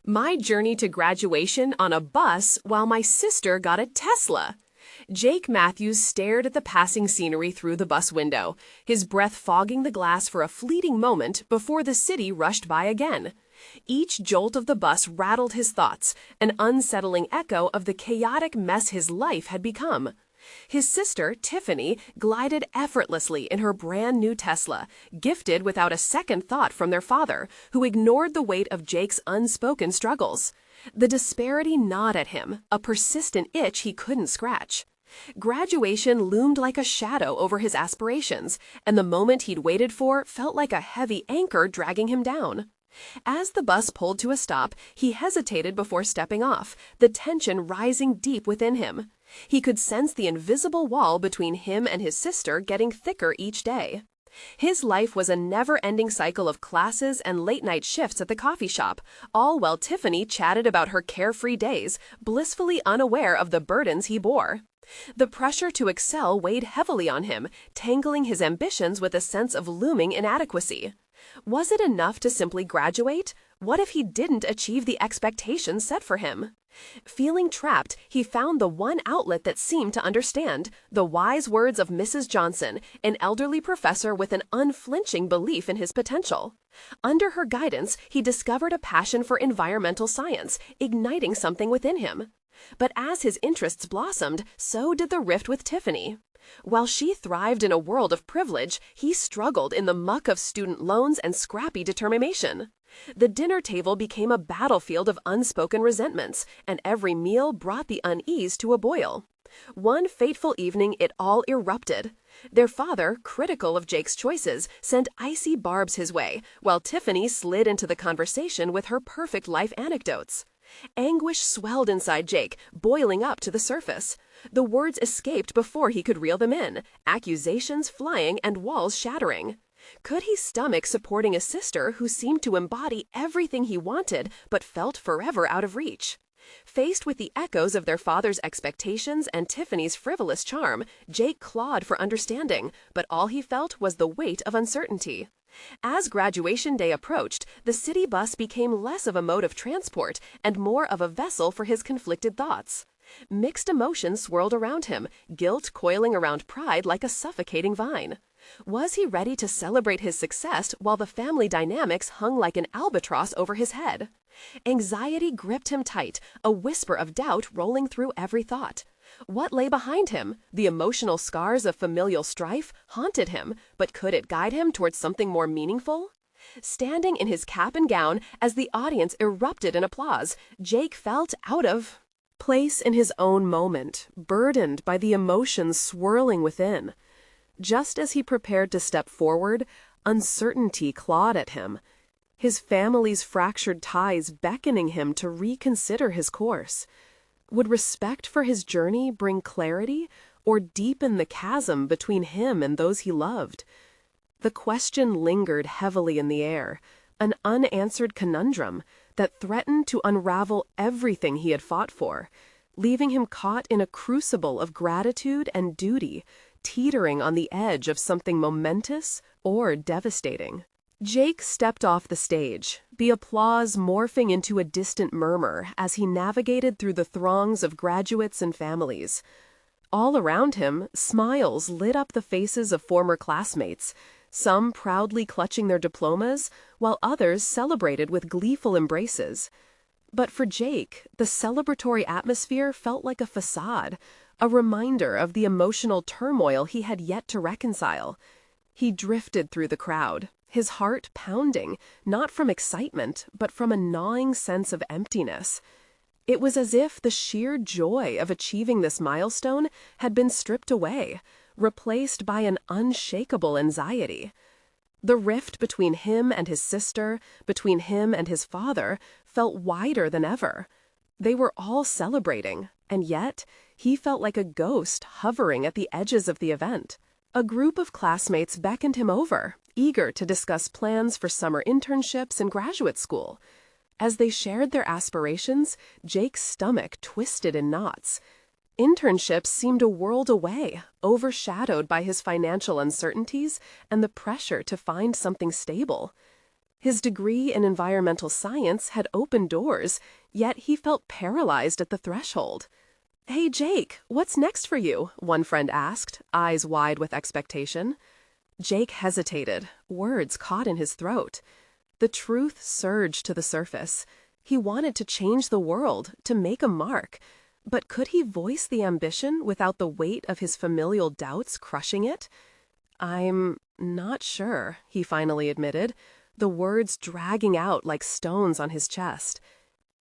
My journey to graduation on a bus while my sister got a Tesla. Jake Matthews stared at the passing scenery through the bus window, his breath fogging the glass for a fleeting moment before the city rushed by again. Each jolt of the bus rattled his thoughts, an unsettling echo of the chaotic mess his life had become. His sister, Tiffany, glided effortlessly in her brand new Tesla, gifted without a second thought from their father, who ignored the weight of Jake's unspoken struggles. The disparity gnawed at him, a persistent itch he couldn't scratch. Graduation loomed like a shadow over his aspirations, and the moment he'd waited for felt like a heavy anchor dragging him down. As the bus pulled to a stop, he hesitated before stepping off, the tension rising deep within him. He could sense the invisible wall between him and his sister getting thicker each day. His life was a never-ending cycle of classes and late-night shifts at the coffee shop, all while Tiffany chatted about her carefree days, blissfully unaware of the burdens he bore. The pressure to excel weighed heavily on him, tangling his ambitions with a sense of looming inadequacy. Was it enough to simply graduate? What if he didn't achieve the expectations set for him? Feeling trapped, he found the one outlet that seemed to understand, the wise words of Mrs. Johnson, an elderly professor with an unflinching belief in his potential. Under her guidance, he discovered a passion for environmental science, igniting something within him. But as his interests blossomed, so did the rift with Tiffany. While she thrived in a world of privilege, he struggled in the muck of student loans and scrappy determination. The dinner table became a battlefield of unspoken resentments, and every meal brought the unease to a boil. One fateful evening, it all erupted. Their father, critical of Jake's choices, sent icy barbs his way, while Tiffany slid into the conversation with her perfect life anecdotes. Anguish swelled inside Jake, boiling up to the surface. The words escaped before he could reel them in, accusations flying and walls shattering. Could he stomach supporting a sister who seemed to embody everything he wanted but felt forever out of reach? Faced with the echoes of their father's expectations and Tiffany's frivolous charm, Jake clawed for understanding, but all he felt was the weight of uncertainty. As graduation day approached, the city bus became less of a mode of transport and more of a vessel for his conflicted thoughts. Mixed emotions swirled around him, guilt coiling around pride like a suffocating vine. Was he ready to celebrate his success while the family dynamics hung like an albatross over his head? Anxiety gripped him tight, a whisper of doubt rolling through every thought. What lay behind him? The emotional scars of familial strife haunted him, but could it guide him towards something more meaningful? Standing in his cap and gown as the audience erupted in applause, Jake felt out of place in his own moment, burdened by the emotions swirling within. Just as he prepared to step forward, uncertainty clawed at him, his family's fractured ties beckoning him to reconsider his course. Would respect for his journey bring clarity or deepen the chasm between him and those he loved? The question lingered heavily in the air, an unanswered conundrum that threatened to unravel everything he had fought for, leaving him caught in a crucible of gratitude and duty, teetering on the edge of something momentous or devastating. Jake stepped off the stage, the applause morphing into a distant murmur as he navigated through the throngs of graduates and families. All around him, smiles lit up the faces of former classmates, some proudly clutching their diplomas, while others celebrated with gleeful embraces. But for Jake, the celebratory atmosphere felt like a facade, a reminder of the emotional turmoil he had yet to reconcile. He drifted through the crowd, his heart pounding, not from excitement, but from a gnawing sense of emptiness. It was as if the sheer joy of achieving this milestone had been stripped away, replaced by an unshakable anxiety. The rift between him and his sister, between him and his father, felt wider than ever. They were all celebrating, and yet he felt like a ghost hovering at the edges of the event. A group of classmates beckoned him over, eager to discuss plans for summer internships and graduate school. As they shared their aspirations, Jake's stomach twisted in knots. Internships seemed a world away, overshadowed by his financial uncertainties and the pressure to find something stable. His degree in environmental science had opened doors, yet he felt paralyzed at the threshold. "Hey, Jake, what's next for you?" one friend asked, eyes wide with expectation. Jake hesitated, words caught in his throat. The truth surged to the surface. He wanted to change the world, to make a mark. But could he voice the ambition without the weight of his familial doubts crushing it? "I'm not sure," he finally admitted, the words dragging out like stones on his chest.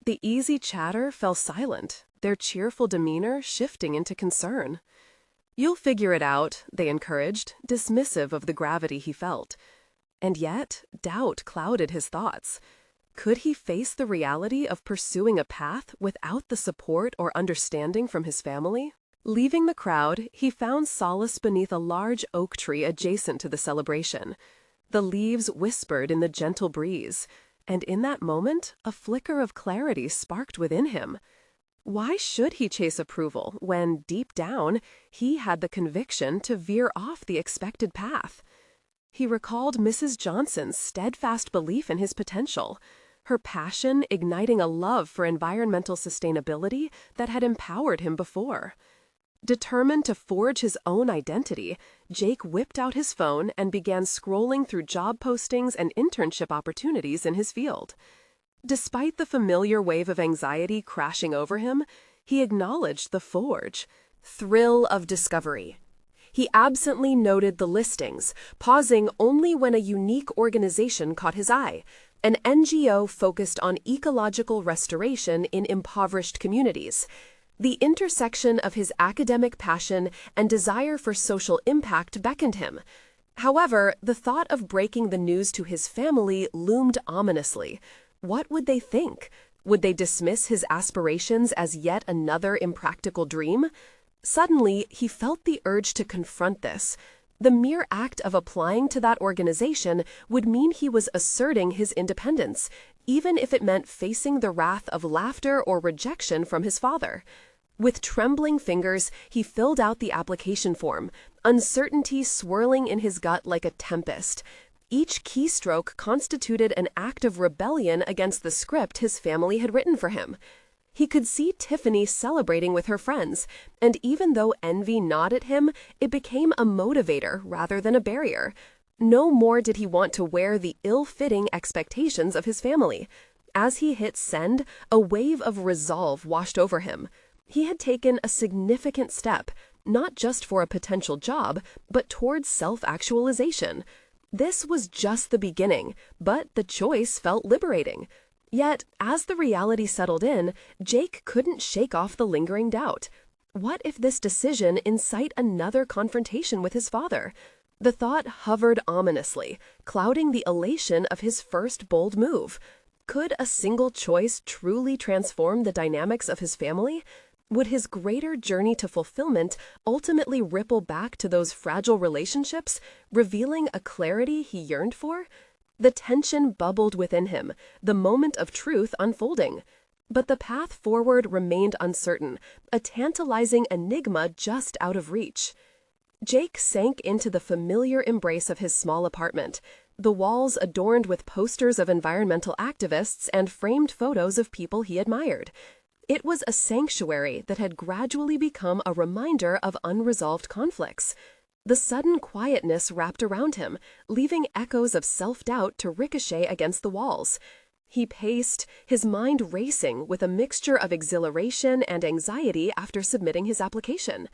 The easy chatter fell silent, their cheerful demeanor shifting into concern. "You'll figure it out," they encouraged, dismissive of the gravity he felt. And yet, doubt clouded his thoughts. Could he face the reality of pursuing a path without the support or understanding from his family? Leaving the crowd, he found solace beneath a large oak tree adjacent to the celebration. The leaves whispered in the gentle breeze, and in that moment, a flicker of clarity sparked within him. Why should he chase approval when, deep down, he had the conviction to veer off the expected path? He recalled Mrs. Johnson's steadfast belief in his potential, her passion igniting a love for environmental sustainability that had empowered him before. Determined to forge his own identity, Jake whipped out his phone and began scrolling through job postings and internship opportunities in his field. Despite the familiar wave of anxiety crashing over him, he acknowledged the forge. Thrill of discovery. He absently noted the listings, pausing only when a unique organization caught his eye, an NGO focused on ecological restoration in impoverished communities. The intersection of his academic passion and desire for social impact beckoned him. However, the thought of breaking the news to his family loomed ominously. What would they think? Would they dismiss his aspirations as yet another impractical dream? Suddenly, he felt the urge to confront this. The mere act of applying to that organization would mean he was asserting his independence, even if it meant facing the wrath of laughter or rejection from his father. With trembling fingers, he filled out the application form, uncertainty swirling in his gut like a tempest. Each keystroke constituted an act of rebellion against the script his family had written for him. He could see Tiffany celebrating with her friends, and even though envy gnawed at him, it became a motivator rather than a barrier. No more did he want to wear the ill-fitting expectations of his family. As he hit send, a wave of resolve washed over him. He had taken a significant step, not just for a potential job, but towards self-actualization. This was just the beginning, but the choice felt liberating. Yet, as the reality settled in, Jake couldn't shake off the lingering doubt. What if this decision incite another confrontation with his father? The thought hovered ominously, clouding the elation of his first bold move. Could a single choice truly transform the dynamics of his family? Would his greater journey to fulfillment ultimately ripple back to those fragile relationships, revealing a clarity he yearned for? The tension bubbled within him, the moment of truth unfolding. But the path forward remained uncertain, a tantalizing enigma just out of reach. Jake sank into the familiar embrace of his small apartment, the walls adorned with posters of environmental activists and framed photos of people he admired. It was a sanctuary that had gradually become a reminder of unresolved conflicts. The sudden quietness wrapped around him, leaving echoes of self-doubt to ricochet against the walls. He paced, his mind racing with a mixture of exhilaration and anxiety after submitting his application.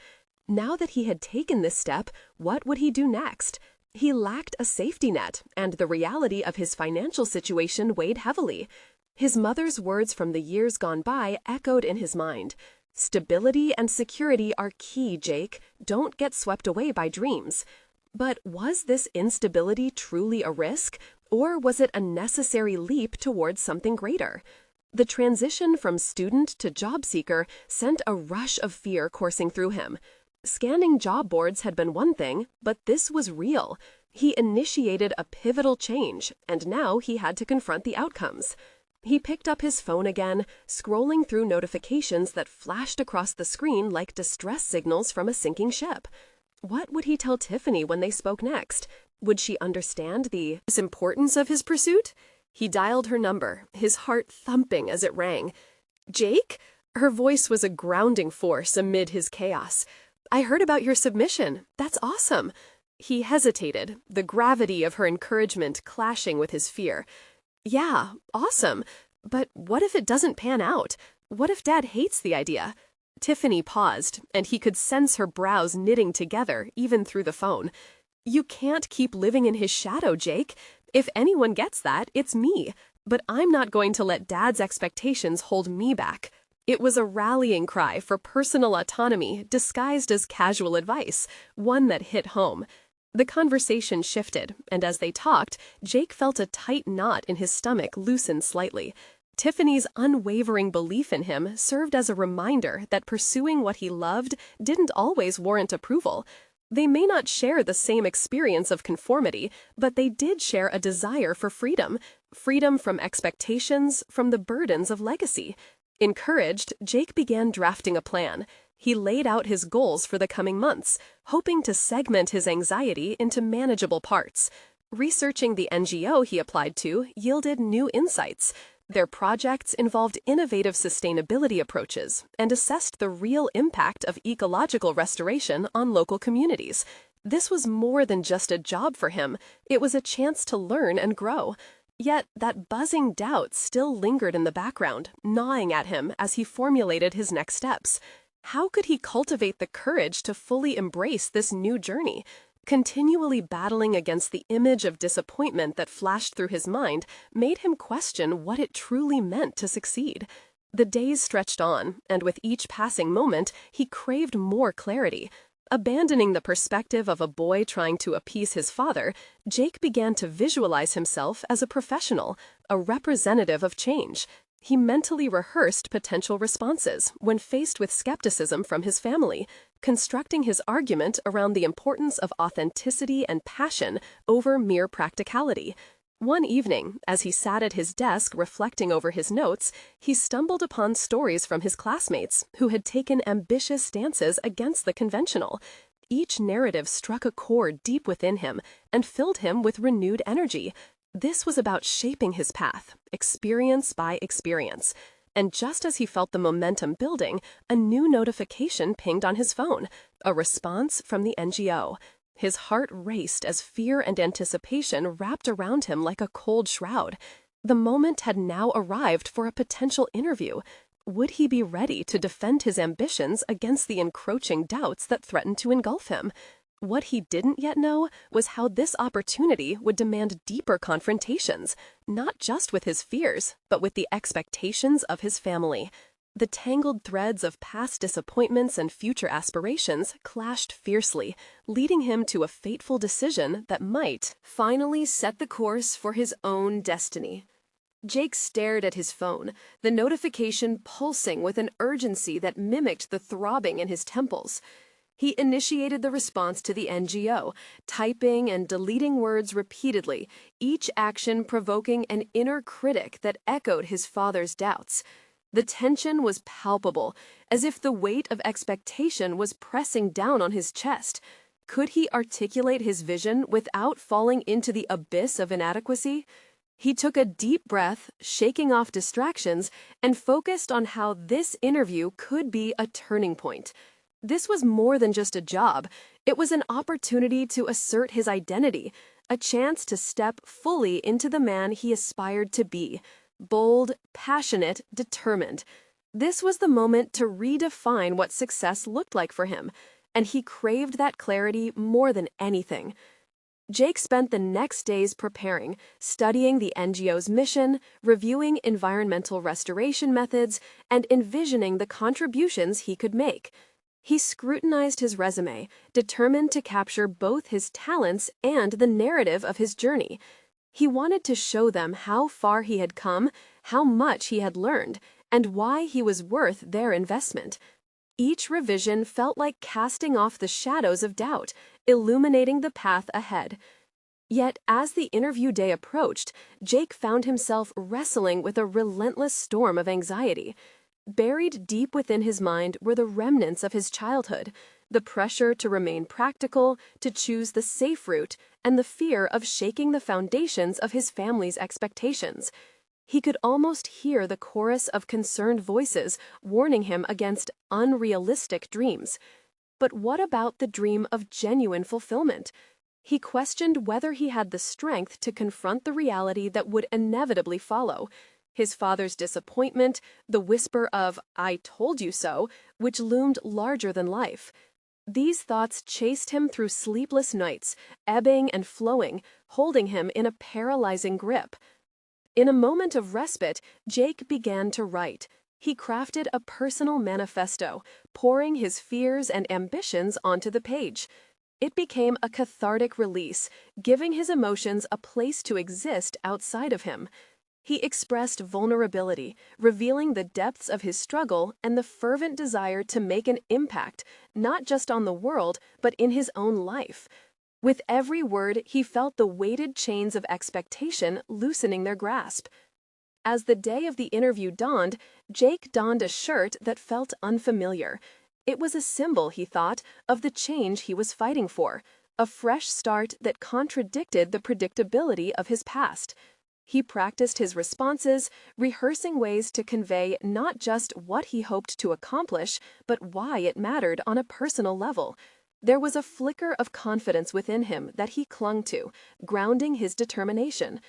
Now that he had taken this step, what would he do next? He lacked a safety net, and the reality of his financial situation weighed heavily. His mother's words from the years gone by echoed in his mind. "Stability and security are key, Jake. Don't get swept away by dreams." But was this instability truly a risk, or was it a necessary leap towards something greater? The transition from student to job seeker sent a rush of fear coursing through him. Scanning job boards had been one thing, but this was real. He initiated a pivotal change, and now he had to confront the outcomes. He picked up his phone again, scrolling through notifications that flashed across the screen like distress signals from a sinking ship. What would he tell Tiffany when they spoke next? Would she understand the importance of his pursuit? He dialed her number, his heart thumping as it rang. "Jake?" Her voice was a grounding force amid his chaos. "I heard about your submission. That's awesome." He hesitated, the gravity of her encouragement clashing with his fear. "Yeah, awesome. But what if it doesn't pan out? What if Dad hates the idea?" Tiffany paused, and he could sense her brows knitting together, even through the phone. "You can't keep living in his shadow, Jake. If anyone gets that, it's me. But I'm not going to let Dad's expectations hold me back." It was a rallying cry for personal autonomy disguised as casual advice, one that hit home. The conversation shifted, and as they talked, Jake felt a tight knot in his stomach loosen slightly. Tiffany's unwavering belief in him served as a reminder that pursuing what he loved didn't always warrant approval. They may not share the same experience of conformity, but they did share a desire for freedom. Freedom from expectations, from the burdens of legacy. Encouraged, Jake began drafting a plan. He laid out his goals for the coming months, hoping to segment his anxiety into manageable parts. Researching the NGO he applied to yielded new insights. Their projects involved innovative sustainability approaches and assessed the real impact of ecological restoration on local communities. This was more than just a job for him. It was a chance to learn and grow. Yet that buzzing doubt still lingered in the background, gnawing at him as he formulated his next steps. How could he cultivate the courage to fully embrace this new journey? Continually battling against the image of disappointment that flashed through his mind made him question what it truly meant to succeed. The days stretched on, and with each passing moment, he craved more clarity. Abandoning the perspective of a boy trying to appease his father, Jake began to visualize himself as a professional, a representative of change. He mentally rehearsed potential responses when faced with skepticism from his family, constructing his argument around the importance of authenticity and passion over mere practicality. One evening, as he sat at his desk reflecting over his notes, he stumbled upon stories from his classmates who had taken ambitious stances against the conventional. Each narrative struck a chord deep within him and filled him with renewed energy. This was about shaping his path, experience by experience. And just as he felt the momentum building, a new notification pinged on his phone, a response from the NGO. His heart raced as fear and anticipation wrapped around him like a cold shroud. The moment had now arrived for a potential interview. Would he be ready to defend his ambitions against the encroaching doubts that threatened to engulf him? What he didn't yet know was how this opportunity would demand deeper confrontations, not just with his fears, but with the expectations of his family. The tangled threads of past disappointments and future aspirations clashed fiercely, leading him to a fateful decision that might finally set the course for his own destiny. Jake stared at his phone, the notification pulsing with an urgency that mimicked the throbbing in his temples. He initiated the response to the NGO, typing and deleting words repeatedly, each action provoking an inner critic that echoed his father's doubts. The tension was palpable, as if the weight of expectation was pressing down on his chest. Could he articulate his vision without falling into the abyss of inadequacy? He took a deep breath, shaking off distractions, and focused on how this interview could be a turning point. This was more than just a job. It was an opportunity to assert his identity, a chance to step fully into the man he aspired to be. Bold, passionate, determined. This was the moment to redefine what success looked like for him, and he craved that clarity more than anything. Jake spent the next days preparing, studying the NGO's mission, reviewing environmental restoration methods, and envisioning the contributions he could make. He scrutinized his resume, determined to capture both his talents and the narrative of his journey. He wanted to show them how far he had come, how much he had learned, and why he was worth their investment. Each revision felt like casting off the shadows of doubt, illuminating the path ahead. Yet, as the interview day approached, Jake found himself wrestling with a relentless storm of anxiety. Buried deep within his mind were the remnants of his childhood, the pressure to remain practical, to choose the safe route, and the fear of shaking the foundations of his family's expectations. He could almost hear the chorus of concerned voices warning him against unrealistic dreams. But what about the dream of genuine fulfillment? He questioned whether he had the strength to confront the reality that would inevitably follow. His father's disappointment, the whisper of, "I told you so," which loomed larger than life. These thoughts chased him through sleepless nights, ebbing and flowing, holding him in a paralyzing grip. In a moment of respite, Jake began to write. He crafted a personal manifesto, pouring his fears and ambitions onto the page. It became a cathartic release, giving his emotions a place to exist outside of him. He expressed vulnerability, revealing the depths of his struggle and the fervent desire to make an impact, not just on the world, but in his own life. With every word, he felt the weighted chains of expectation loosening their grasp. As the day of the interview dawned, Jake donned a shirt that felt unfamiliar. It was a symbol, he thought, of the change he was fighting for, a fresh start that contradicted the predictability of his past. He practiced his responses, rehearsing ways to convey not just what he hoped to accomplish, but why it mattered on a personal level. There was a flicker of confidence within him that he clung to, grounding his determination.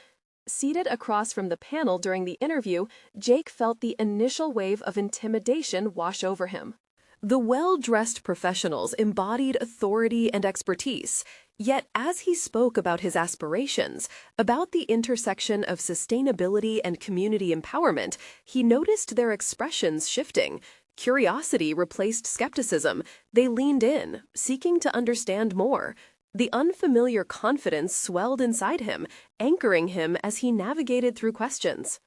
Seated across from the panel during the interview, Jake felt the initial wave of intimidation wash over him. The well-dressed professionals embodied authority and expertise, yet as he spoke about his aspirations, about the intersection of sustainability and community empowerment, he noticed their expressions shifting. Curiosity replaced skepticism. They leaned in, seeking to understand more. The unfamiliar confidence swelled inside him, anchoring him as he navigated through questions.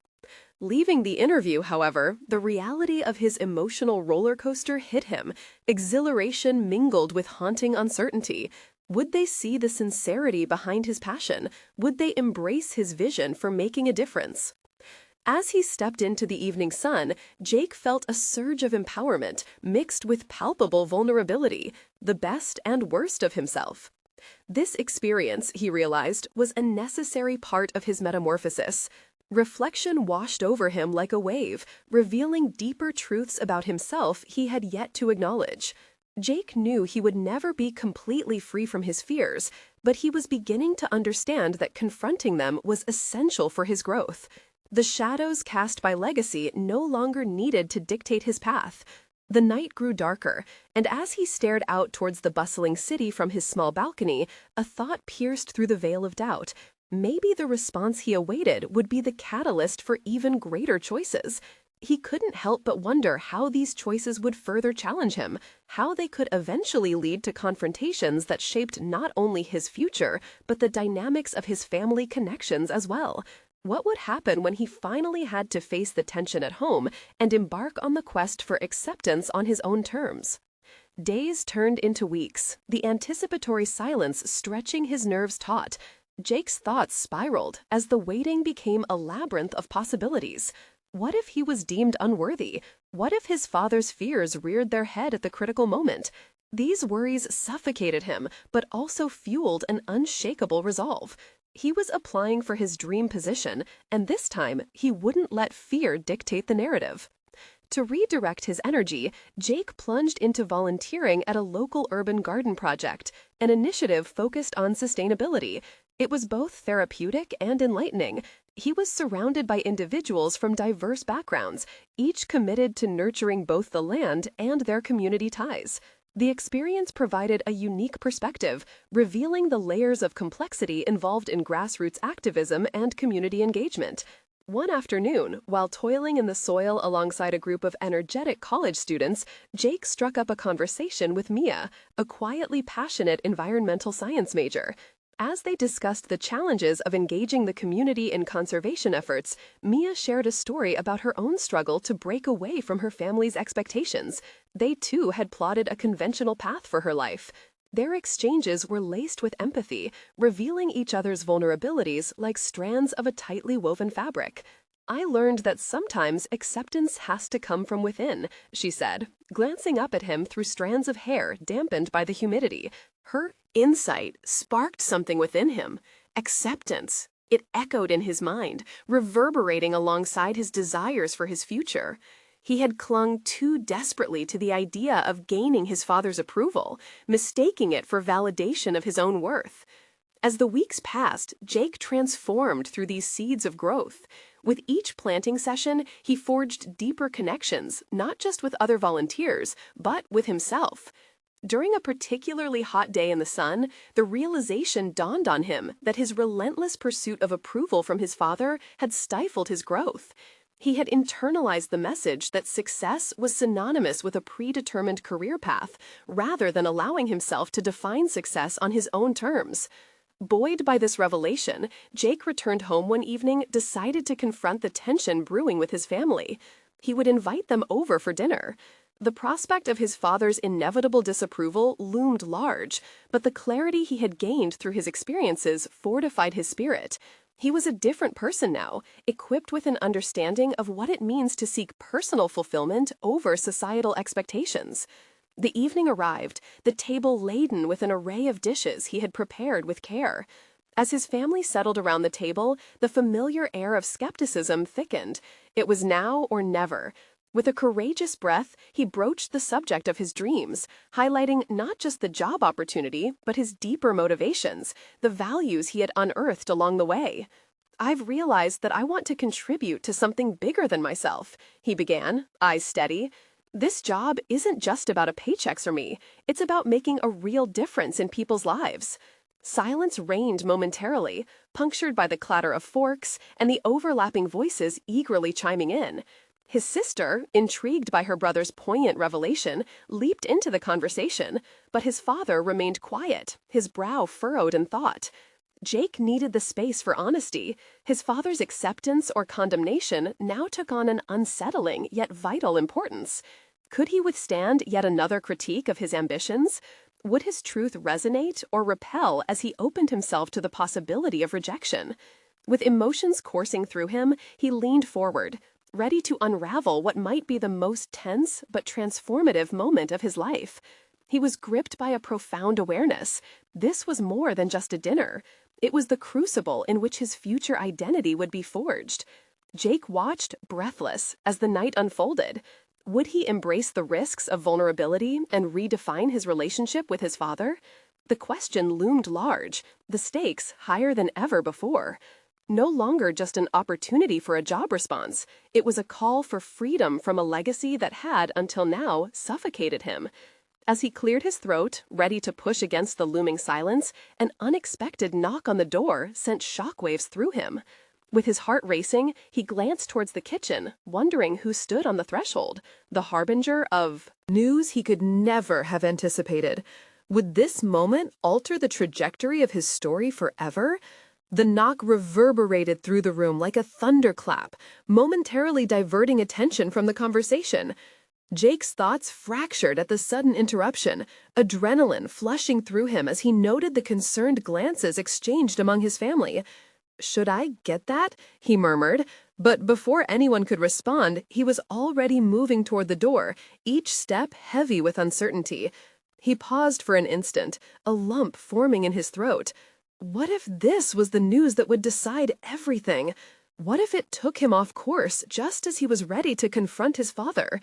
Leaving the interview, however, the reality of his emotional roller coaster hit him. Exhilaration mingled with haunting uncertainty. Would they see the sincerity behind his passion? Would they embrace his vision for making a difference? As he stepped into the evening sun, Jake felt a surge of empowerment mixed with palpable vulnerability, the best and worst of himself. This experience, he realized, was a necessary part of his metamorphosis. Reflection washed over him like a wave, revealing deeper truths about himself he had yet to acknowledge. Jake knew he would never be completely free from his fears, but he was beginning to understand that confronting them was essential for his growth. The shadows cast by legacy no longer needed to dictate his path. The night grew darker, and as he stared out towards the bustling city from his small balcony, a thought pierced through the veil of doubt. Maybe the response he awaited would be the catalyst for even greater choices. He couldn't help but wonder how these choices would further challenge him, how they could eventually lead to confrontations that shaped not only his future, but the dynamics of his family connections as well. What would happen when he finally had to face the tension at home and embark on the quest for acceptance on his own terms? Days turned into weeks, the anticipatory silence stretching his nerves taut. Jake's thoughts spiraled as the waiting became a labyrinth of possibilities. What if he was deemed unworthy? What if his father's fears reared their head at the critical moment? These worries suffocated him, but also fueled an unshakable resolve. He was applying for his dream position, and this time he wouldn't let fear dictate the narrative. To redirect his energy, Jake plunged into volunteering at a local urban garden project, an initiative focused on sustainability. It was both therapeutic and enlightening. He was surrounded by individuals from diverse backgrounds, each committed to nurturing both the land and their community ties. The experience provided a unique perspective, revealing the layers of complexity involved in grassroots activism and community engagement. One afternoon, while toiling in the soil alongside a group of energetic college students, Jake struck up a conversation with Mia, a quietly passionate environmental science major. As they discussed the challenges of engaging the community in conservation efforts, Mia shared a story about her own struggle to break away from her family's expectations. They too had plotted a conventional path for her life. Their exchanges were laced with empathy, revealing each other's vulnerabilities like strands of a tightly woven fabric. I learned that sometimes acceptance has to come from within, she said, glancing up at him through strands of hair dampened by the humidity. Her insight sparked something within him. Acceptance. It echoed in his mind, reverberating alongside his desires for his future. He had clung too desperately to the idea of gaining his father's approval, mistaking it for validation of his own worth. As the weeks passed, Jake transformed through these seeds of growth. With each planting session, he forged deeper connections, not just with other volunteers, but with himself. During a particularly hot day in the sun, the realization dawned on him that his relentless pursuit of approval from his father had stifled his growth. He had internalized the message that success was synonymous with a predetermined career path, rather than allowing himself to define success on his own terms. Buoyed by this revelation, Jake returned home one evening, decided to confront the tension brewing with his family. He would invite them over for dinner. The prospect of his father's inevitable disapproval loomed large, but the clarity he had gained through his experiences fortified his spirit. He was a different person now, equipped with an understanding of what it means to seek personal fulfillment over societal expectations. The evening arrived, the table laden with an array of dishes he had prepared with care. As his family settled around the table, the familiar air of skepticism thickened. It was now or never. With a courageous breath, he broached the subject of his dreams, highlighting not just the job opportunity, but his deeper motivations, the values he had unearthed along the way. "I've realized that I want to contribute to something bigger than myself," he began, eyes steady. "This job isn't just about a paycheck for me. It's about making a real difference in people's lives." Silence reigned momentarily, punctured by the clatter of forks and the overlapping voices eagerly chiming in. His sister, intrigued by her brother's poignant revelation, leaped into the conversation, but his father remained quiet, his brow furrowed in thought. Jake needed the space for honesty. His father's acceptance or condemnation now took on an unsettling yet vital importance. Could he withstand yet another critique of his ambitions? Would his truth resonate or repel as he opened himself to the possibility of rejection? With emotions coursing through him, he leaned forward, ready to unravel what might be the most tense but transformative moment of his life. He was gripped by a profound awareness. This was more than just a dinner. It was the crucible in which his future identity would be forged. Jake watched, breathless, as the night unfolded. Would he embrace the risks of vulnerability and redefine his relationship with his father? The question loomed large, the stakes higher than ever before. No longer just an opportunity for a job response, it was a call for freedom from a legacy that had, until now, suffocated him. As he cleared his throat, ready to push against the looming silence, an unexpected knock on the door sent shockwaves through him. With his heart racing, he glanced towards the kitchen, wondering who stood on the threshold, the harbinger of news he could never have anticipated. Would this moment alter the trajectory of his story forever? The knock reverberated through the room like a thunderclap, momentarily diverting attention from the conversation. Jake's thoughts fractured at the sudden interruption, adrenaline flushing through him as he noted the concerned glances exchanged among his family. "Should I get that?" he murmured, but before anyone could respond, he was already moving toward the door, each step heavy with uncertainty. He paused for an instant, a lump forming in his throat. What if this was the news that would decide everything? What if it took him off course just as he was ready to confront his father?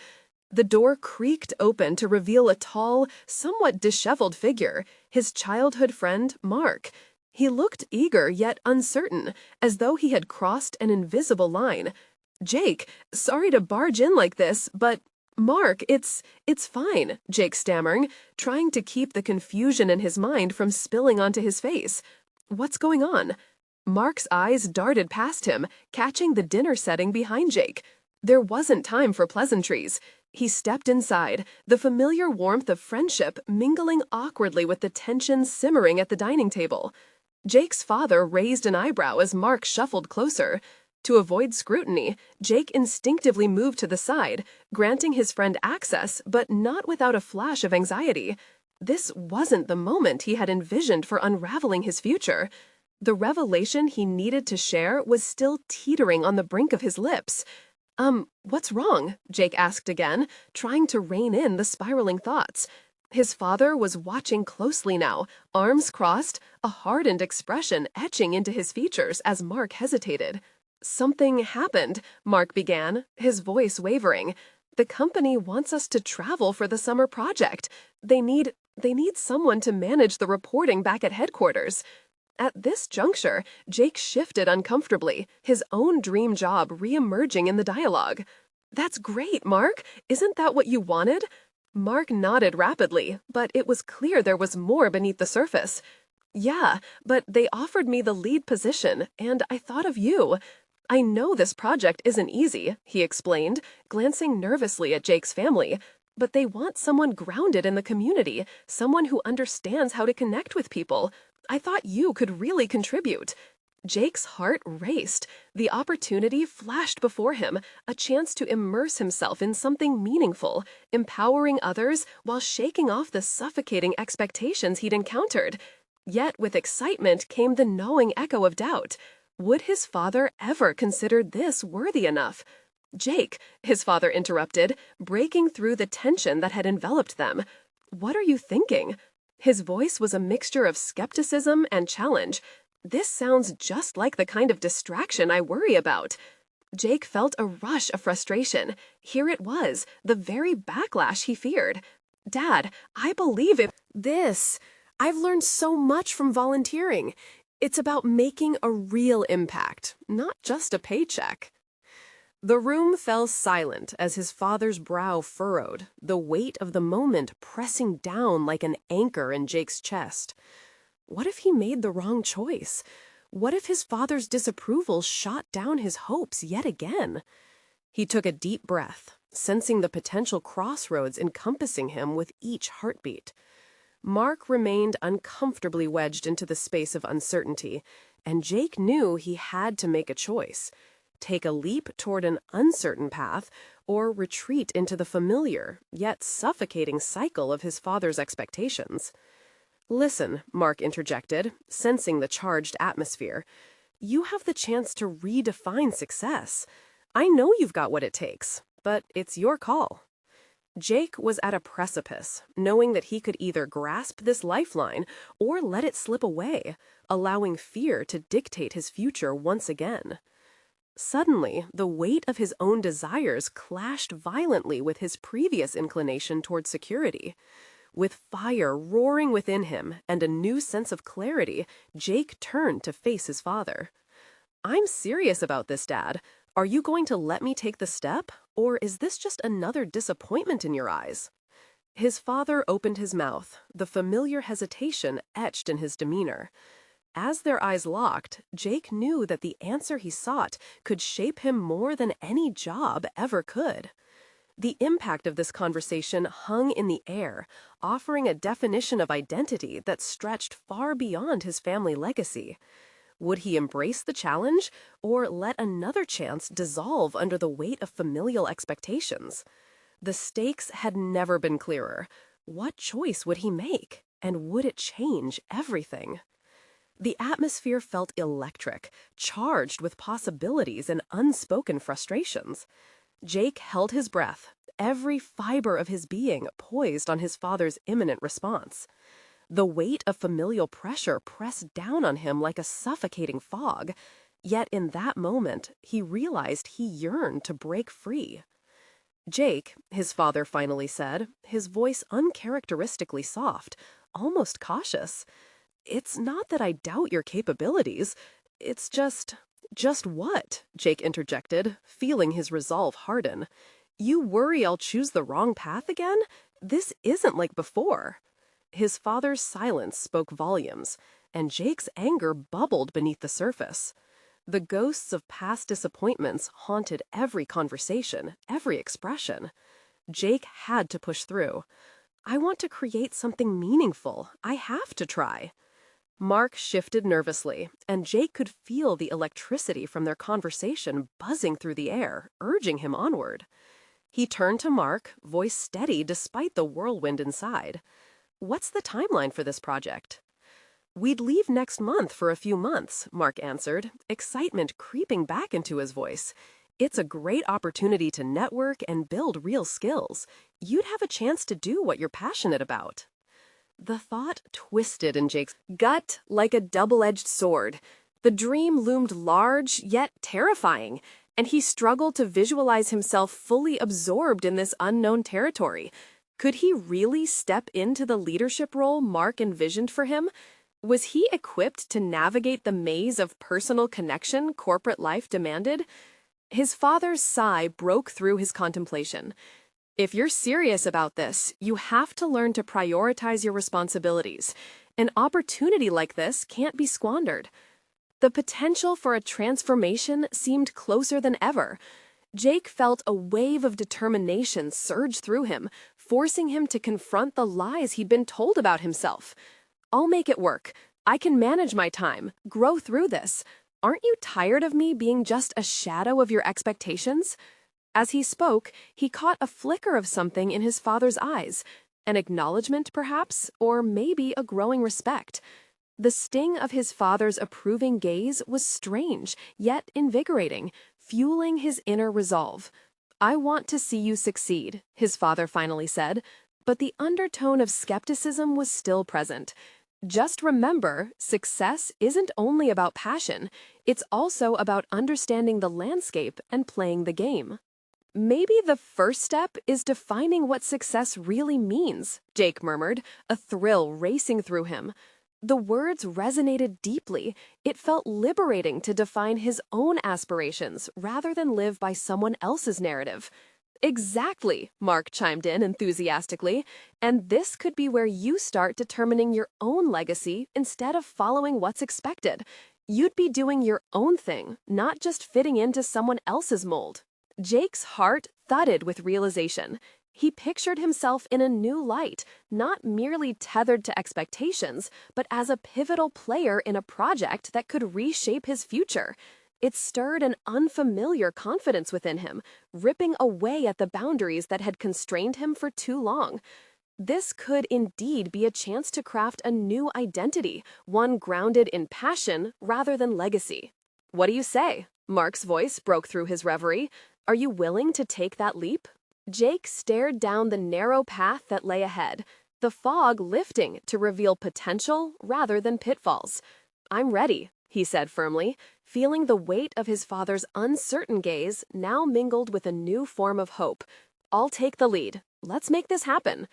The door creaked open to reveal a tall, somewhat disheveled figure, his childhood friend, Mark. He looked eager yet uncertain, as though he had crossed an invisible line. "Jake, sorry to barge in like this, but Mark, it's fine," Jake stammered, trying to keep the confusion in his mind from spilling onto his face. "What's going on?" Mark's eyes darted past him, catching the dinner setting behind Jake. There wasn't time for pleasantries. He stepped inside, the familiar warmth of friendship mingling awkwardly with the tension simmering at the dining table. Jake's father raised an eyebrow as Mark shuffled closer. To avoid scrutiny, Jake instinctively moved to the side, granting his friend access, but not without a flash of anxiety. This wasn't the moment he had envisioned for unraveling his future. The revelation he needed to share was still teetering on the brink of his lips. What's wrong? Jake asked again, trying to rein in the spiraling thoughts. His father was watching closely now, arms crossed, a hardened expression etching into his features as Mark hesitated. Something happened, Mark began, his voice wavering. The company wants us to travel for the summer project. They need someone to manage the reporting back at headquarters. At this juncture, Jake shifted uncomfortably, his own dream job re-emerging in the dialogue. That's great, Mark. Isn't that what you wanted? Mark nodded rapidly, but it was clear there was more beneath the surface. Yeah, but they offered me the lead position, and I thought of you. I know this project isn't easy, he explained, glancing nervously at Jake's family. But they want someone grounded in the community, someone who understands how to connect with people. I thought you could really contribute. Jake's heart raced. The opportunity flashed before him, a chance to immerse himself in something meaningful, empowering others while shaking off the suffocating expectations he'd encountered. Yet with excitement came the gnawing echo of doubt. Would his father ever consider this worthy enough? Jake, his father interrupted, breaking through the tension that had enveloped them. What are you thinking? His voice was a mixture of skepticism and challenge. This sounds just like the kind of distraction I worry about. Jake felt a rush of frustration. Here it was, the very backlash he feared. Dad, I believe in this. I've learned so much from volunteering. It's about making a real impact, not just a paycheck. The room fell silent as his father's brow furrowed, the weight of the moment pressing down like an anchor in Jake's chest. What if he made the wrong choice? What if his father's disapproval shot down his hopes yet again? He took a deep breath, sensing the potential crossroads encompassing him with each heartbeat. Mark remained uncomfortably wedged into the space of uncertainty, and Jake knew he had to make a choice. Take a leap toward an uncertain path, or retreat into the familiar, yet suffocating cycle of his father's expectations. Listen, Mark interjected, sensing the charged atmosphere. You have the chance to redefine success. I know you've got what it takes, but it's your call. Jake was at a precipice, knowing that he could either grasp this lifeline or let it slip away, allowing fear to dictate his future once again. Suddenly, the weight of his own desires clashed violently with his previous inclination toward security. With fire roaring within him and a new sense of clarity, Jake turned to face his father. I'm serious about this, Dad. Are you going to let me take the step, or is this just another disappointment in your eyes? His father opened his mouth, the familiar hesitation etched in his demeanor. As their eyes locked, Jake knew that the answer he sought could shape him more than any job ever could. The impact of this conversation hung in the air, offering a definition of identity that stretched far beyond his family legacy. Would he embrace the challenge, or let another chance dissolve under the weight of familial expectations? The stakes had never been clearer. What choice would he make, and would it change everything? The atmosphere felt electric, charged with possibilities and unspoken frustrations. Jake held his breath, every fiber of his being poised on his father's imminent response. The weight of familial pressure pressed down on him like a suffocating fog, yet in that moment he realized he yearned to break free. Jake, his father finally said, his voice uncharacteristically soft, almost cautious. It's not that I doubt your capabilities. It's just what? Jake interjected, feeling his resolve harden. You worry I'll choose the wrong path again? This isn't like before. His father's silence spoke volumes, and Jake's anger bubbled beneath the surface. The ghosts of past disappointments haunted every conversation, every expression. Jake had to push through. I want to create something meaningful. I have to try. Mark shifted nervously, and Jake could feel the electricity from their conversation buzzing through the air, urging him onward. He turned to Mark, voice steady despite the whirlwind inside. What's the timeline for this project? We'd leave next month for a few months, Mark answered, excitement creeping back into his voice. It's a great opportunity to network and build real skills. You'd have a chance to do what you're passionate about. The thought twisted in Jake's gut like a double-edged sword. The dream loomed large, yet terrifying, and he struggled to visualize himself fully absorbed in this unknown territory. Could he really step into the leadership role Mark envisioned for him? Was he equipped to navigate the maze of personal connection corporate life demanded? His father's sigh broke through his contemplation. If you're serious about this, you have to learn to prioritize your responsibilities. An opportunity like this can't be squandered. The potential for a transformation seemed closer than ever. Jake felt a wave of determination surge through him, forcing him to confront the lies he'd been told about himself. I'll make it work. I can manage my time, grow through this. Aren't you tired of me being just a shadow of your expectations? As he spoke, he caught a flicker of something in his father's eyes, an acknowledgement perhaps, or maybe a growing respect. The sting of his father's approving gaze was strange, yet invigorating, fueling his inner resolve. I want to see you succeed, his father finally said, but the undertone of skepticism was still present. Just remember, success isn't only about passion, it's also about understanding the landscape and playing the game. Maybe the first step is defining what success really means, Jake murmured, a thrill racing through him. The words resonated deeply. It felt liberating to define his own aspirations rather than live by someone else's narrative. Exactly, Mark chimed in enthusiastically, and this could be where you start determining your own legacy instead of following what's expected. You'd be doing your own thing, not just fitting into someone else's mold. Jake's heart thudded with realization. He pictured himself in a new light, not merely tethered to expectations, but as a pivotal player in a project that could reshape his future. It stirred an unfamiliar confidence within him, ripping away at the boundaries that had constrained him for too long. This could indeed be a chance to craft a new identity, one grounded in passion rather than legacy. What do you say? Mark's voice broke through his reverie. Are you willing to take that leap? Jake stared down the narrow path that lay ahead, the fog lifting to reveal potential rather than pitfalls. I'm ready, he said firmly, feeling the weight of his father's uncertain gaze now mingled with a new form of hope. I'll take the lead. Let's make this happen.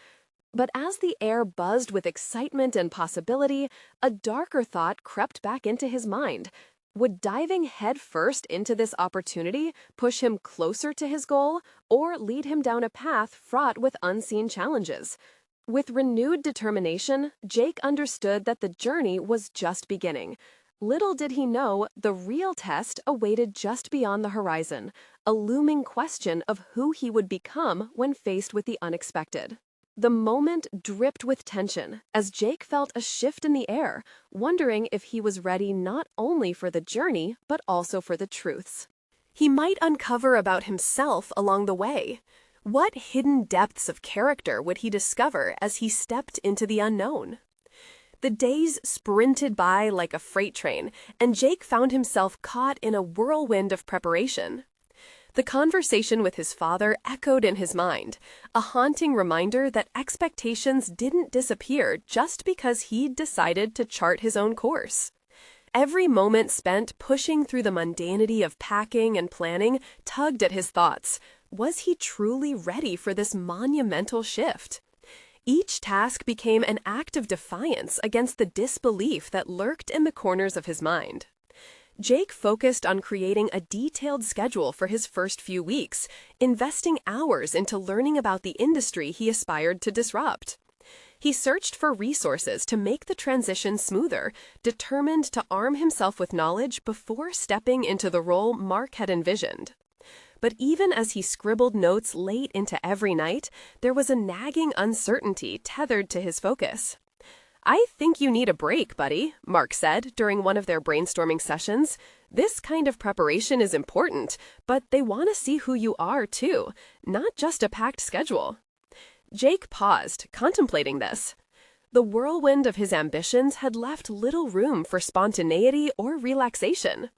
But as the air buzzed with excitement and possibility, a darker thought crept back into his mind. Would diving headfirst into this opportunity push him closer to his goal or lead him down a path fraught with unseen challenges? With renewed determination, Jake understood that the journey was just beginning. Little did he know the real test awaited just beyond the horizon, a looming question of who he would become when faced with the unexpected. The moment dripped with tension as Jake felt a shift in the air, wondering if he was ready not only for the journey, but also for the truths he might uncover about himself along the way. What hidden depths of character would he discover as he stepped into the unknown? The days sprinted by like a freight train, and Jake found himself caught in a whirlwind of preparation. The conversation with his father echoed in his mind, a haunting reminder that expectations didn't disappear just because he'd decided to chart his own course. Every moment spent pushing through the mundanity of packing and planning tugged at his thoughts. Was he truly ready for this monumental shift? Each task became an act of defiance against the disbelief that lurked in the corners of his mind. Jake focused on creating a detailed schedule for his first few weeks, investing hours into learning about the industry he aspired to disrupt. He searched for resources to make the transition smoother, determined to arm himself with knowledge before stepping into the role Mark had envisioned. But even as he scribbled notes late into every night, there was a nagging uncertainty tethered to his focus. I think you need a break, buddy, Mark said during one of their brainstorming sessions. This kind of preparation is important, but they want to see who you are, too, not just a packed schedule. Jake paused, contemplating this. The whirlwind of his ambitions had left little room for spontaneity or relaxation.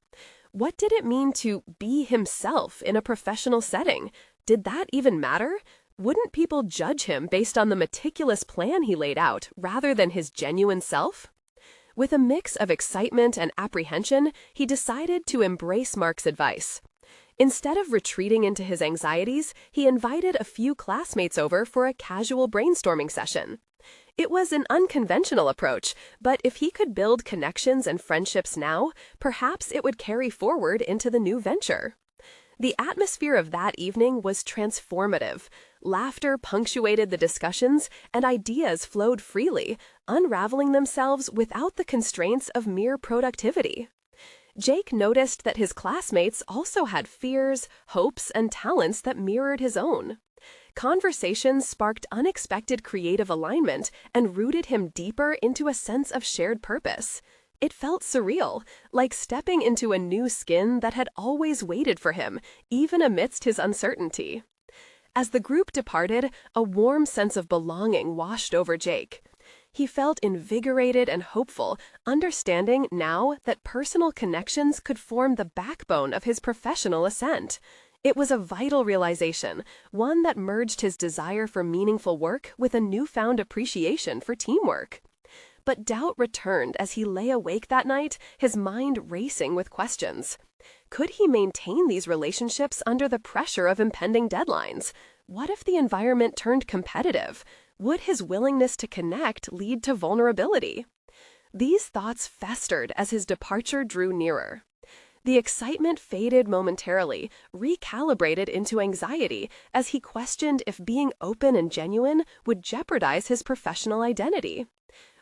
What did it mean to be himself in a professional setting? Did that even matter? Wouldn't people judge him based on the meticulous plan he laid out rather than his genuine self? With a mix of excitement and apprehension, he decided to embrace Mark's advice. Instead of retreating into his anxieties, he invited a few classmates over for a casual brainstorming session. It was an unconventional approach, but if he could build connections and friendships now, perhaps it would carry forward into the new venture. The atmosphere of that evening was transformative. Laughter punctuated the discussions, and ideas flowed freely, unraveling themselves without the constraints of mere productivity. Jake noticed that his classmates also had fears, hopes, and talents that mirrored his own. Conversations sparked unexpected creative alignment and rooted him deeper into a sense of shared purpose. It felt surreal, like stepping into a new skin that had always waited for him, even amidst his uncertainty. As the group departed, a warm sense of belonging washed over Jake. He felt invigorated and hopeful, understanding now that personal connections could form the backbone of his professional ascent. It was a vital realization, one that merged his desire for meaningful work with a newfound appreciation for teamwork. But doubt returned as he lay awake that night, his mind racing with questions. Could he maintain these relationships under the pressure of impending deadlines? What if the environment turned competitive? Would his willingness to connect lead to vulnerability? These thoughts festered as his departure drew nearer. The excitement faded momentarily, recalibrated into anxiety as he questioned if being open and genuine would jeopardize his professional identity.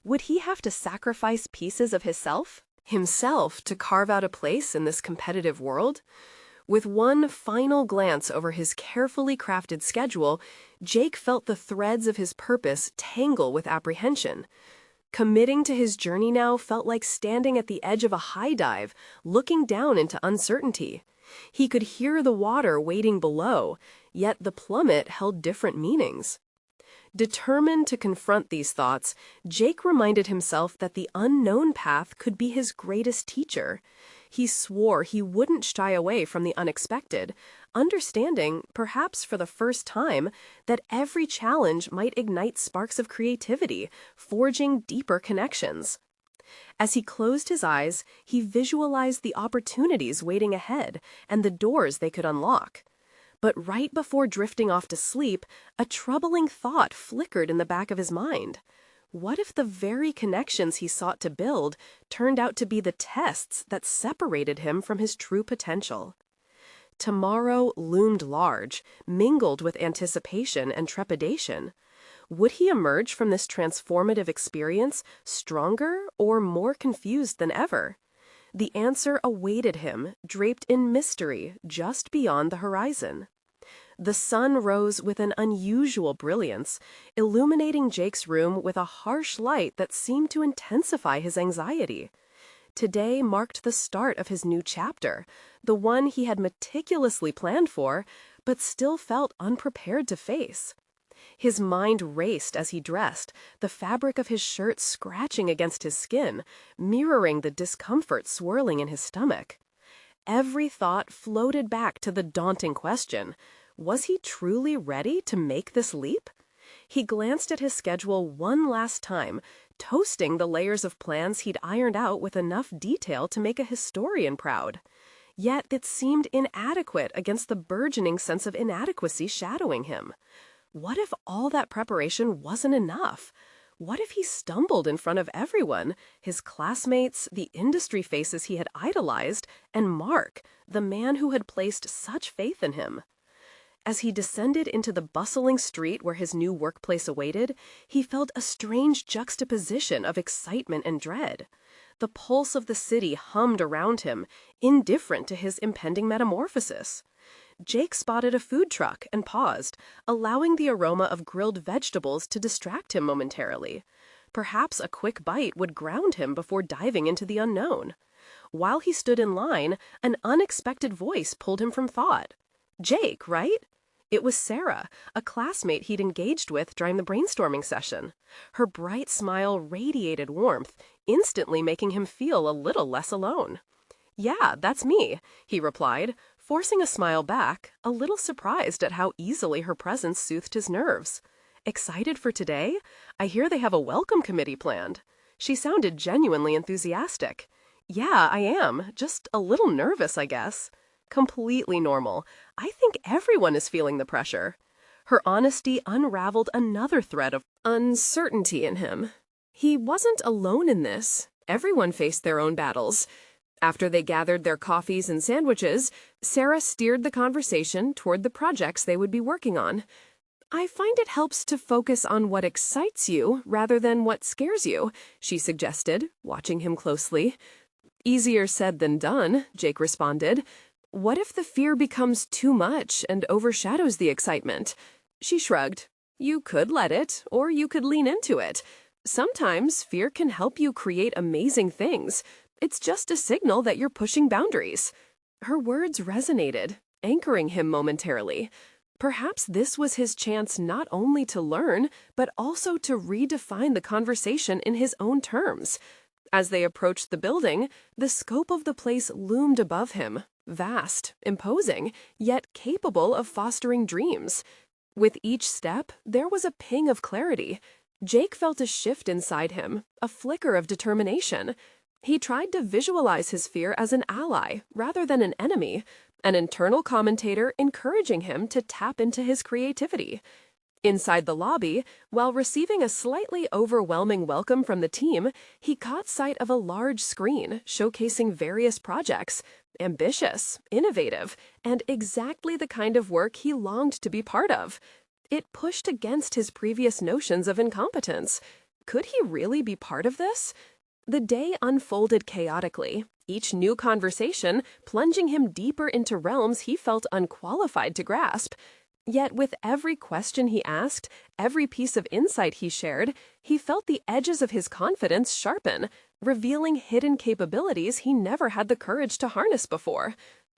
Would he have to sacrifice pieces of himself, to carve out a place in this competitive world? With one final glance over his carefully crafted schedule, Jake felt the threads of his purpose tangle with apprehension. Committing to his journey now felt like standing at the edge of a high dive, looking down into uncertainty. He could hear the water waiting below, yet the plummet held different meanings. Determined to confront these thoughts, Jake reminded himself that the unknown path could be his greatest teacher. He swore he wouldn't shy away from the unexpected, understanding, perhaps for the first time, that every challenge might ignite sparks of creativity, forging deeper connections. As he closed his eyes, he visualized the opportunities waiting ahead and the doors they could unlock. But right before drifting off to sleep, a troubling thought flickered in the back of his mind. What if the very connections he sought to build turned out to be the tests that separated him from his true potential? Tomorrow loomed large, mingled with anticipation and trepidation. Would he emerge from this transformative experience stronger or more confused than ever? The answer awaited him, draped in mystery just beyond the horizon. The sun rose with an unusual brilliance, illuminating Jake's room with a harsh light that seemed to intensify his anxiety. Today marked the start of his new chapter, the one he had meticulously planned for, but still felt unprepared to face. His mind raced as he dressed, the fabric of his shirt scratching against his skin, mirroring the discomfort swirling in his stomach. Every thought floated back to the daunting question: was he truly ready to make this leap? He glanced at his schedule one last time, toasting the layers of plans he'd ironed out with enough detail to make a historian proud. Yet it seemed inadequate against the burgeoning sense of inadequacy shadowing him. What if all that preparation wasn't enough? What if he stumbled in front of everyone, his classmates, the industry faces he had idolized, and Mark, the man who had placed such faith in him? As he descended into the bustling street where his new workplace awaited, he felt a strange juxtaposition of excitement and dread. The pulse of the city hummed around him, indifferent to his impending metamorphosis. Jake spotted a food truck and paused, allowing the aroma of grilled vegetables to distract him momentarily. Perhaps a quick bite would ground him before diving into the unknown. While he stood in line, an unexpected voice pulled him from thought. Jake, right? It was Sarah, a classmate he'd engaged with during the brainstorming session. Her bright smile radiated warmth, instantly making him feel a little less alone. "Yeah, that's me," he replied, forcing a smile back, a little surprised at how easily her presence soothed his nerves. "Excited for today? I hear they have a welcome committee planned." She sounded genuinely enthusiastic. "Yeah, I am. Just a little nervous, I guess." Completely normal. I think everyone is feeling the pressure. Her honesty unraveled another thread of uncertainty in him. He wasn't alone in this. Everyone faced their own battles. After they gathered their coffees and sandwiches, Sarah steered the conversation toward the projects they would be working on. "I find it helps to focus on what excites you rather than what scares you," she suggested, watching him closely. "Easier said than done," Jake responded. "What if the fear becomes too much and overshadows the excitement?" She shrugged. "You could let it, or you could lean into it. Sometimes fear can help you create amazing things. It's just a signal that you're pushing boundaries." Her words resonated, anchoring him momentarily. Perhaps this was his chance not only to learn, but also to redefine the conversation in his own terms. As they approached the building, the scope of the place loomed above him, vast, imposing, yet capable of fostering dreams. With each step, there was a ping of clarity. Jake felt a shift inside him, a flicker of determination. He tried to visualize his fear as an ally rather than an enemy, an internal commentator encouraging him to tap into his creativity. Inside the lobby, while receiving a slightly overwhelming welcome from the team, he caught sight of a large screen showcasing various projects, ambitious, innovative, and exactly the kind of work he longed to be part of. It pushed against his previous notions of incompetence. Could he really be part of this? The day unfolded chaotically, each new conversation plunging him deeper into realms he felt unqualified to grasp. Yet with every question he asked, every piece of insight he shared, he felt the edges of his confidence sharpen, revealing hidden capabilities he never had the courage to harness before.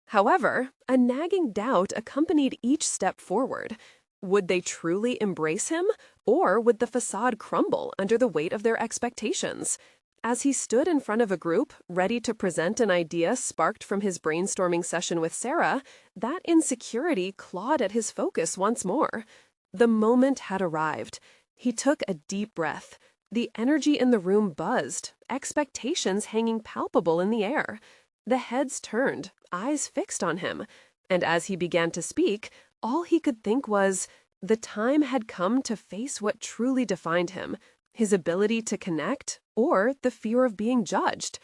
However, a nagging doubt accompanied each step forward. Would they truly embrace him, or would the facade crumble under the weight of their expectations? As he stood in front of a group, ready to present an idea sparked from his brainstorming session with Sarah, that insecurity clawed at his focus once more. The moment had arrived. He took a deep breath. The energy in the room buzzed, expectations hanging palpable in the air. The heads turned, eyes fixed on him. And as he began to speak, all he could think was, the time had come to face what truly defined him, his ability to connect, or the fear of being judged.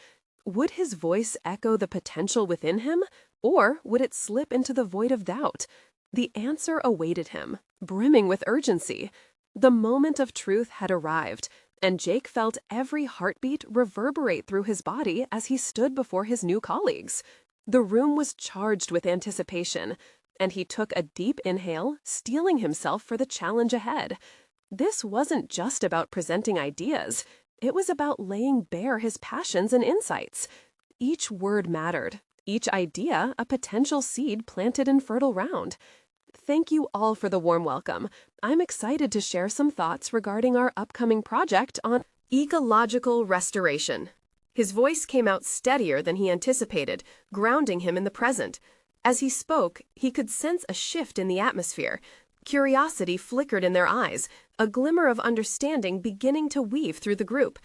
Would his voice echo the potential within him, or would it slip into the void of doubt? The answer awaited him, brimming with urgency. The moment of truth had arrived, and Jake felt every heartbeat reverberate through his body as he stood before his new colleagues. The room was charged with anticipation, and he took a deep inhale, steeling himself for the challenge ahead. This wasn't just about presenting ideas. It was about laying bare his passions and insights. Each word mattered, each idea a potential seed planted in fertile ground. Thank you all for the warm welcome. I'm excited to share some thoughts regarding our upcoming project on ecological restoration. His voice came out steadier than he anticipated, grounding him in the present. As he spoke, he could sense a shift in the atmosphere. Curiosity flickered in their eyes, a glimmer of understanding beginning to weave through the group.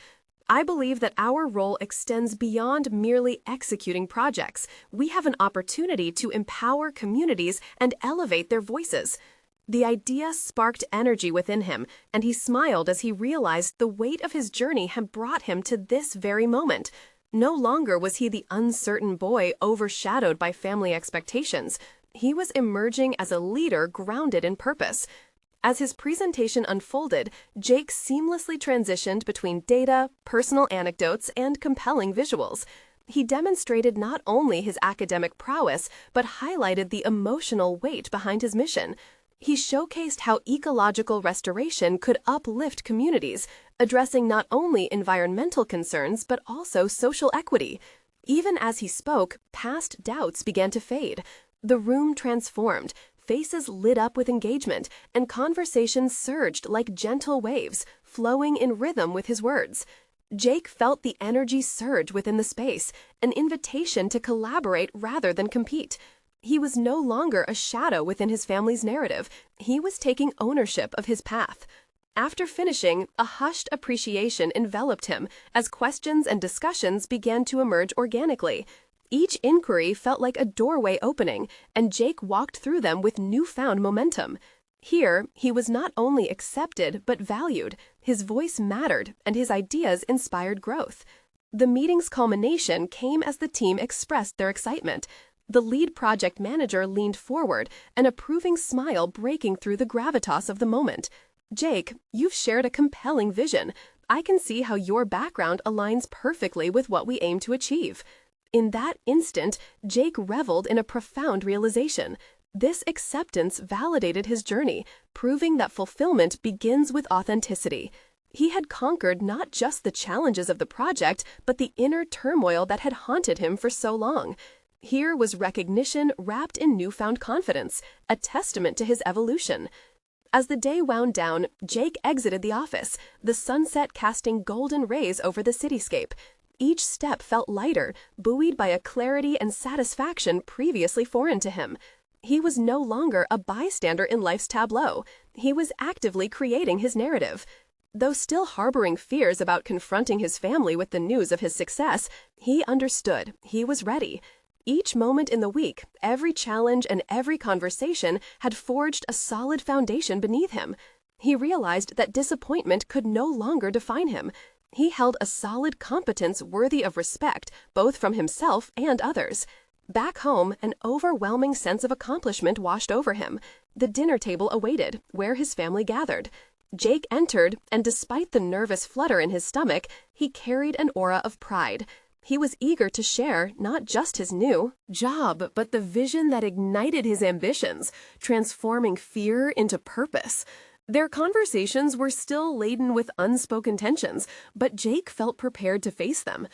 I believe that our role extends beyond merely executing projects. We have an opportunity to empower communities and elevate their voices. The idea sparked energy within him, and he smiled as he realized the weight of his journey had brought him to this very moment. No longer was he the uncertain boy overshadowed by family expectations. He was emerging as a leader grounded in purpose. As his presentation unfolded, Jake seamlessly transitioned between data, personal anecdotes, and compelling visuals. He demonstrated not only his academic prowess, but highlighted the emotional weight behind his mission. He showcased how ecological restoration could uplift communities, addressing not only environmental concerns but also social equity. Even as he spoke, past doubts began to fade. The room transformed, Faces lit up with engagement, and conversations surged like gentle waves, flowing in rhythm with his words. Jake felt the energy surge within the space, an invitation to collaborate rather than compete. He was no longer a shadow within his family's narrative. He was taking ownership of his path. After finishing, a hushed appreciation enveloped him as questions and discussions began to emerge organically. Each inquiry felt like a doorway opening, and Jake walked through them with newfound momentum. Here, he was not only accepted but valued. His voice mattered, and his ideas inspired growth. The meeting's culmination came as the team expressed their excitement. The lead project manager leaned forward, an approving smile breaking through the gravitas of the moment. "Jake, you've shared a compelling vision. I can see how your background aligns perfectly with what we aim to achieve." In that instant, Jake reveled in a profound realization. This acceptance validated his journey, proving that fulfillment begins with authenticity. He had conquered not just the challenges of the project, but the inner turmoil that had haunted him for so long. Here was recognition wrapped in newfound confidence, a testament to his evolution. As the day wound down, Jake exited the office, the sunset casting golden rays over the cityscape. Each step felt lighter, buoyed by a clarity and satisfaction previously foreign to him. He was no longer a bystander in life's tableau. He was actively creating his narrative. Though still harboring fears about confronting his family with the news of his success, he understood. He was ready. Each moment in the week, every challenge and every conversation had forged a solid foundation beneath him. He realized that disappointment could no longer define him. He held a solid competence worthy of respect, both from himself and others. Back home, an overwhelming sense of accomplishment washed over him. The dinner table awaited, where his family gathered. Jake entered, and despite the nervous flutter in his stomach, he carried an aura of pride. He was eager to share not just his new job, but the vision that ignited his ambitions, transforming fear into purpose. Their conversations were still laden with unspoken tensions, but Jake felt prepared to face them.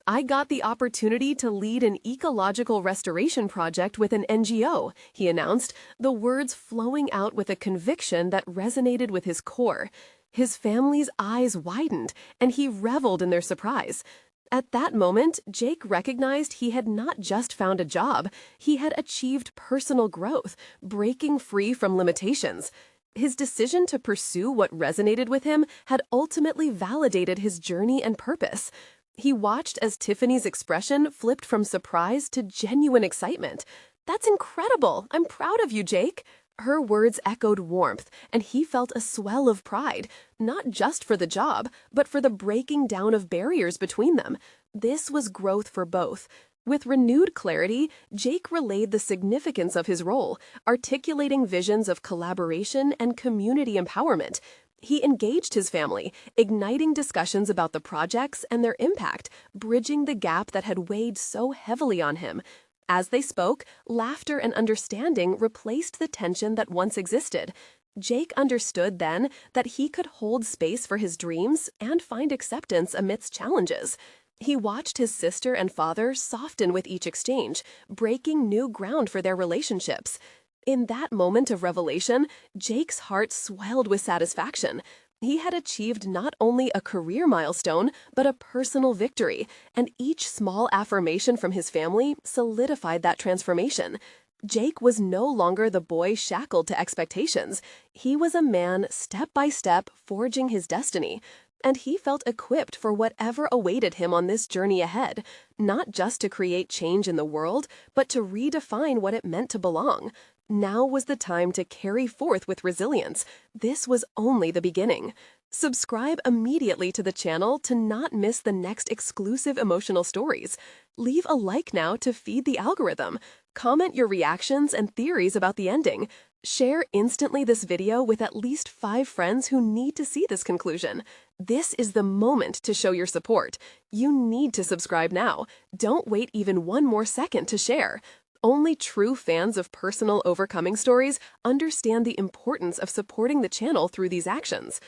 "I got the opportunity to lead an ecological restoration project with an NGO," he announced, the words flowing out with a conviction that resonated with his core. His family's eyes widened, and he reveled in their surprise. At that moment, Jake recognized he had not just found a job, he had achieved personal growth, breaking free from limitations. His decision to pursue what resonated with him had ultimately validated his journey and purpose. He watched as Tiffany's expression flipped from surprise to genuine excitement. "That's incredible! I'm proud of you, Jake." Her words echoed warmth, and he felt a swell of pride, not just for the job, but for the breaking down of barriers between them. This was growth for both. With renewed clarity, Jake relayed the significance of his role, articulating visions of collaboration and community empowerment. He engaged his family, igniting discussions about the projects and their impact, bridging the gap that had weighed so heavily on him. As they spoke, laughter and understanding replaced the tension that once existed. Jake understood then that he could hold space for his dreams and find acceptance amidst challenges. He watched his sister and father soften with each exchange, breaking new ground for their relationships. In that moment of revelation, Jake's heart swelled with satisfaction. He had achieved not only a career milestone, but a personal victory, and each small affirmation from his family solidified that transformation. Jake was no longer the boy shackled to expectations. He was a man, step by step, forging his destiny. And he felt equipped for whatever awaited him on this journey ahead, not just to create change in the world, but to redefine what it meant to belong. Now was the time to carry forth with resilience. This was only the beginning. Subscribe immediately to the channel to not miss the next exclusive emotional stories. Leave a like now to feed the algorithm. Comment your reactions and theories about the ending. Share instantly this video with at least 5 friends who need to see this conclusion. This is the moment to show your support. You need to subscribe now. Don't wait even one more second to share. Only true fans of personal overcoming stories understand the importance of supporting the channel through these actions.